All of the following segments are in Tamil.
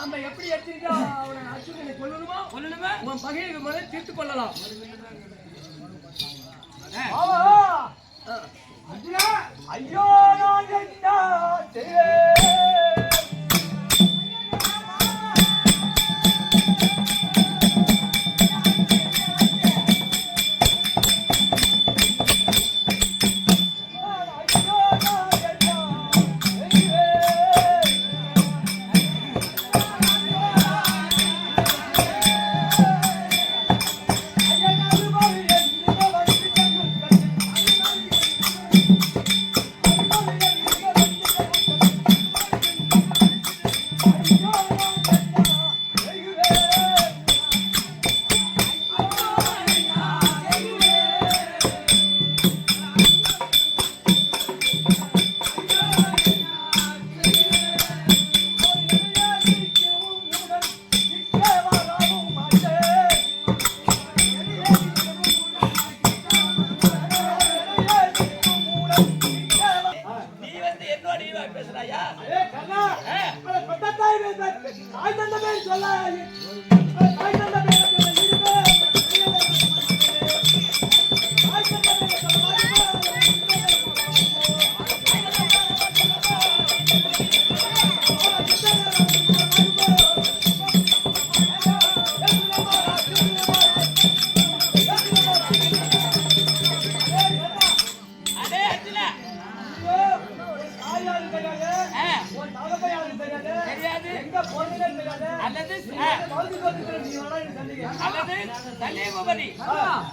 நாம எப்படி எடுத்துக்கிட்டா அவனை அச்சுதனை கொல்லணுமா உன் பகையை முதல்ல தீர்த்து கொள்ளலாம். ஐயோ நான் என்ன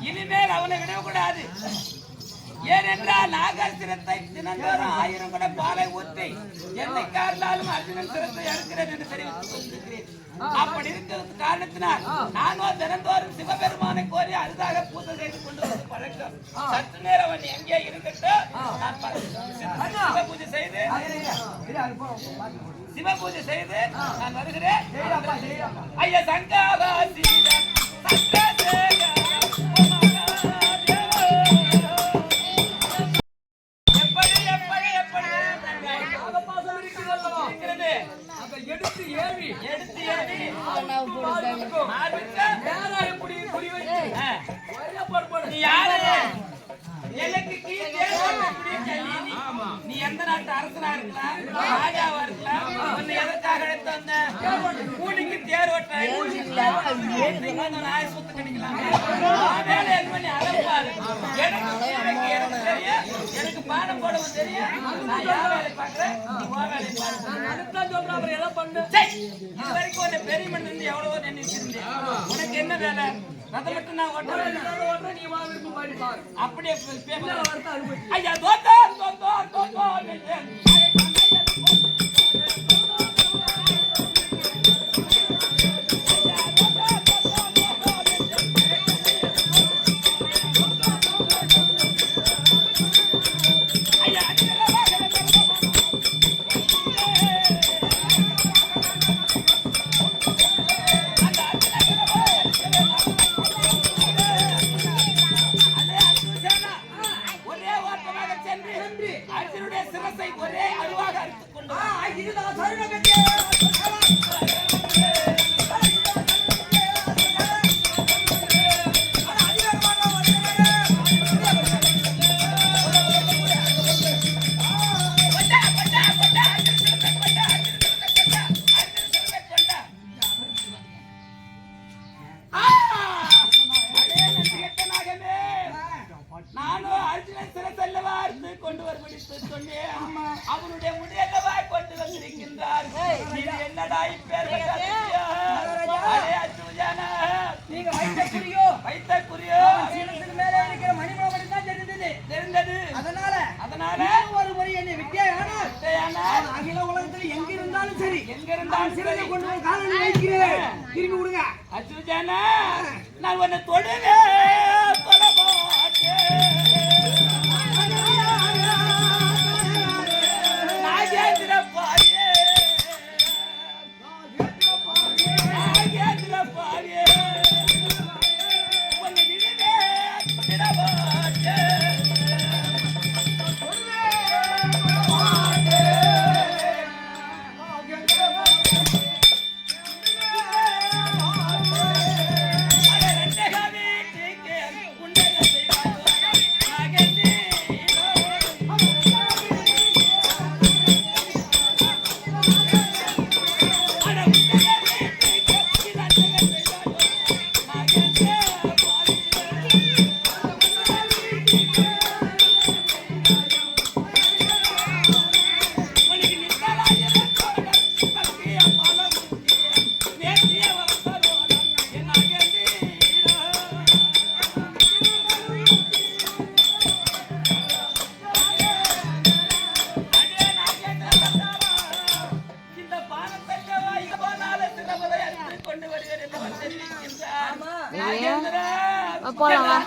இனிமேல் அவனை விடக்கூடாது. ஏனென்றால் நாகாசுரத்தை தினந்தோறும் 1000 கூட பாலை ஊற்றி என்னைக்காருந்தாலும் அர்ஜுனன் சிரத்தை அறுக்கிறேன் என்று தெரிவித்துக் கொண்டிருக்கிறேன். அப்படி இருக்கிறது காரணத்தினால் நானும் தினந்தோறும் சிவபெருமானை கோரி அரிதாக பூஜை செய்து கொண்டு வந்து பழக்கம். சற்று நேரம் அவன் எங்கே இருக்கட்டும், சிவ பூஜை செய்து நான் வருகிறேன். ஐயா சங்காராசி நீ எந்த நாட்டு அரசனா இருக்கலாம், ராஜாவா இருக்கலாம், உன்னை எதற்காக எடுத்து வந்த கூலிக்கு தேர் ஓட்ட சுத்து கிடைக்கலாம். எனக்கு பாடம் போடவும் தெரியும். நான் யார் வேலை பாக்குறேன், இது வரைக்கும் ஒரு பெரிய மனிதன் எவ்வளவோ நினைச்சிருந்தேன். உனக்கு என்ன வேலை? ரதம் மட்டும் நான் ஓட்டுறேன், நீ அப்படியே ஐயா தோத்தா தோத்தா தோத்தா கொண்டு வரும்படி சொன்னேன். அவனுடைய முடியல்லவா கொண்டு வந்திருக்கின்றார். இது என்னடா நீங்க வைத்த குறியோ மேலே இருக்கிற மணிமணி தான் தெரிந்தது. அதனால ஒரு முறை என்னை வித்தியானால் அகில உலகத்தில் எங்க இருந்தாலும் சரி சிறந்த கொண்டு போய் காலையில் வைக்கிறேன். திரும்பி விடுங்க அச்சுஜானா. நான் உன்னை தொடுவேன், தொட மாட்டேன். போலாம்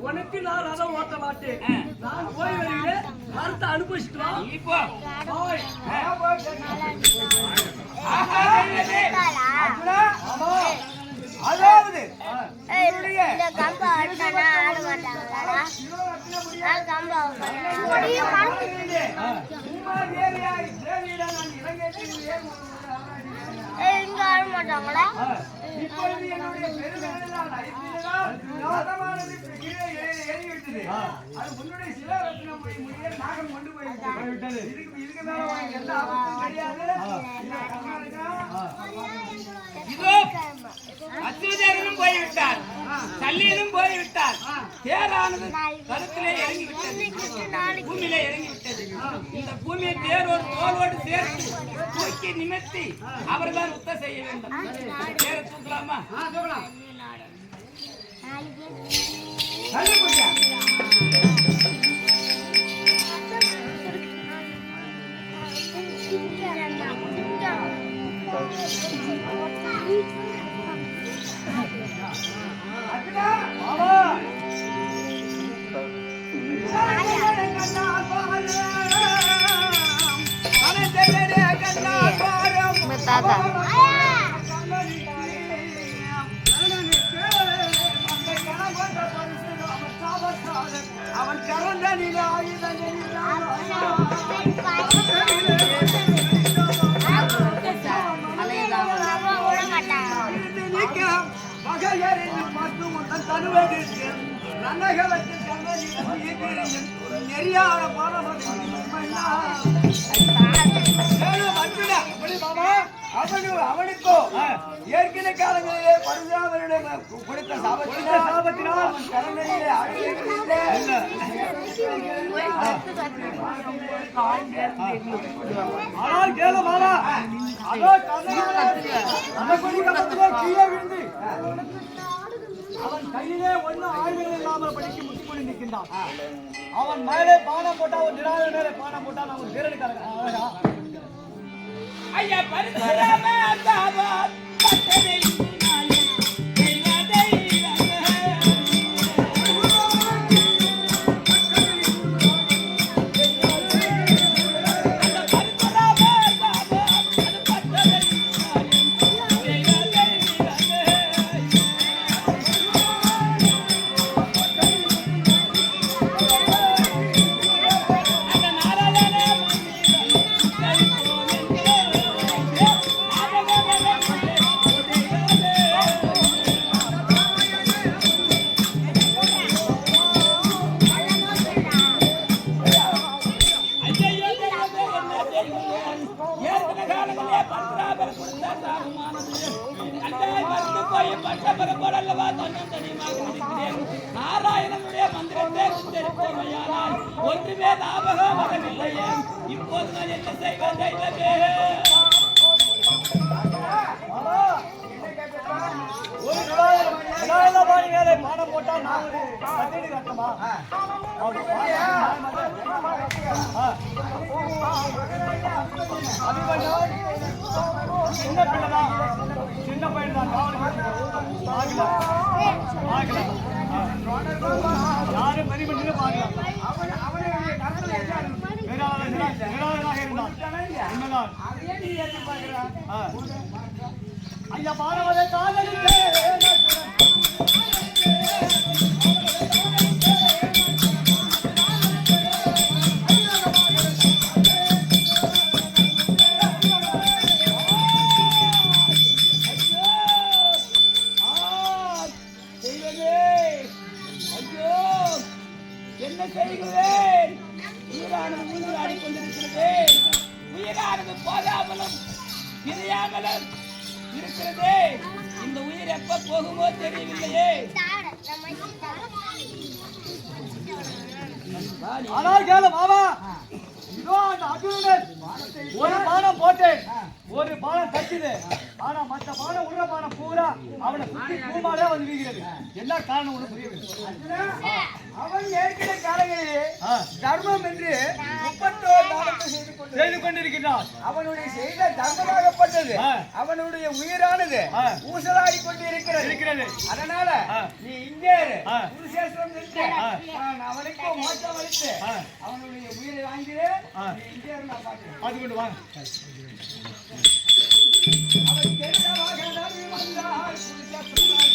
உனக்கு நான் அதை ஓட்ட மாட்டேன். நான் போய் வருகிறேன். மரத்தை அனுபவிச்சுட்டு வா. இப்போ அதாவது இந்த கம்பா ஆடுனா ஆட மாட்டாங்களா? நான் கம்பா இங்க ஆட மாட்டாங்களா? அச்சுதேவனும் போய்விட்டார், சல்லியனும் போய்விட்டார், தேரானது கருத்திலே இறங்கிவிட்டது, பூமியிலே இறங்கிவிட்டது. இந்த பூமியை தேரோடு தோளோடு சேர்த்து தூக்கி நிமித்தி அவர்தான் உத்த செய்ய வேண்டும். தேரை தூக்கலாமா? அவன் கரந்த நில தனுவது நெறியாட அவனுக்கோ ஏற்கனவே காலங்களிலே பரசுராமரிடம் கொடுத்த சாபத்தினால் கரணையிலே ஆனால் கேளமாலா அதோ கீழே விழுந்து அவன் கையிலே ஒன்னும் ஆயுதம் இல்லாமல் படிக்க முற்றுமொழி நிற்கின்றான். அவன் மேலே பானம் போட்டா ஒரு நிராத மேலே பானம் போட்டா அவன் வீரனுக்காக ஐயா பரசுராம போவையானால் ஒன்றுமே ஞாபகம் வரவில்லையே. இப்போது நான் என்ன செய்வேன் தெய்வமே? பாடம் போட்டா நான் கட்டமா சின்ன பிள்ளைதான், சின்ன பையன் தான். யாரும் பெரிய பண்ணி பார்க்கலாம். ஐயா பாரவதை காதலிக்க என்ன செய்கிறேன்? உயிரானது உயிராடி கொண்டிருக்கிறது. உயிரானது போகாமலும் பிரியாமலும் இருக்கிறது. இந்த உயிர் எப்ப போகுமோ தெரியவில்லையே. ஆனால் கேளு மாமா, இதோ அந்த அர்ஜுனன் ஒரு பானம் போட்டேன், ஒரு பானம் தச்சுது. ஆனா மற்ற பானம் உள்ள பானம் பூரா அவனை சுத்தி பூமாலே வந்து வீகிறது. என்ன காரணம் ஒண்ணு புரியவில்லை. அவன் ஏற்கனவே காலங்களிலே தர்மம் என்று 31 தானத்தை செய்து கொண்டிருக்கிறான். அவனுடைய செய்த தர்மமாகப்பட்டது அவனுடைய உயிரானது ஊசலாடி கொண்டு இருக்கிறது. அதனால நீ இங்கே குருசேஸ்வரம் நின்று அவனுக்கு மோட்சம் அளித்து அவனுடைய உயிரை வாங்கிடு. இங்கே இருந்தா பாக்கிறேன். அது கொண்டு வாங்க. அவன் தெரிந்தவாக வந்தார் குருசேஸ்வரன்.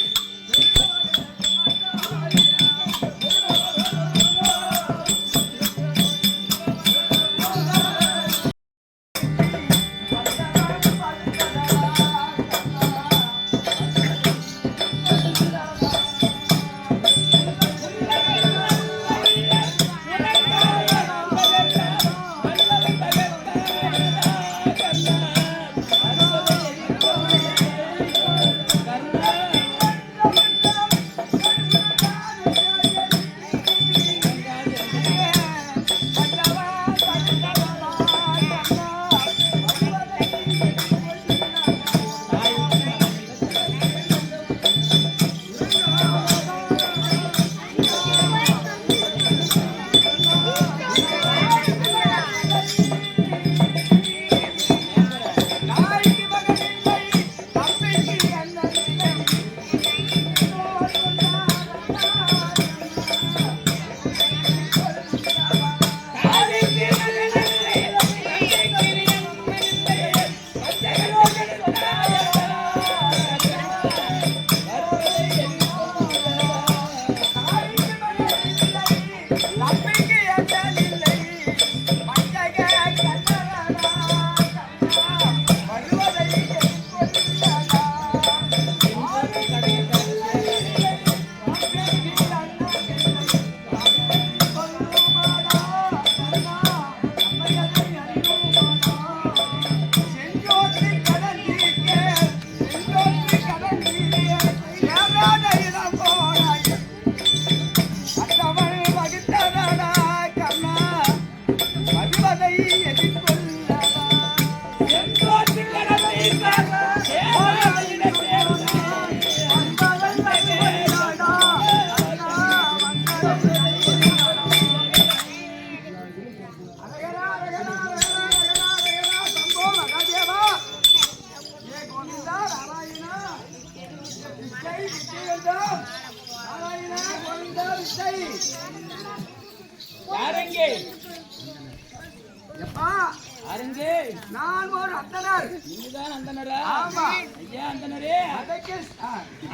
நான் ஒரு அந்தனர். நீதான் அந்தனரா? ஆமா. ஐயா அந்தனரே, அதற்கு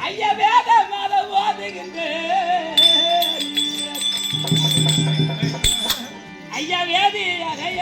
ஐயா வேதமாக ஓதுகின்றேன். ஐயா வேதி அறைய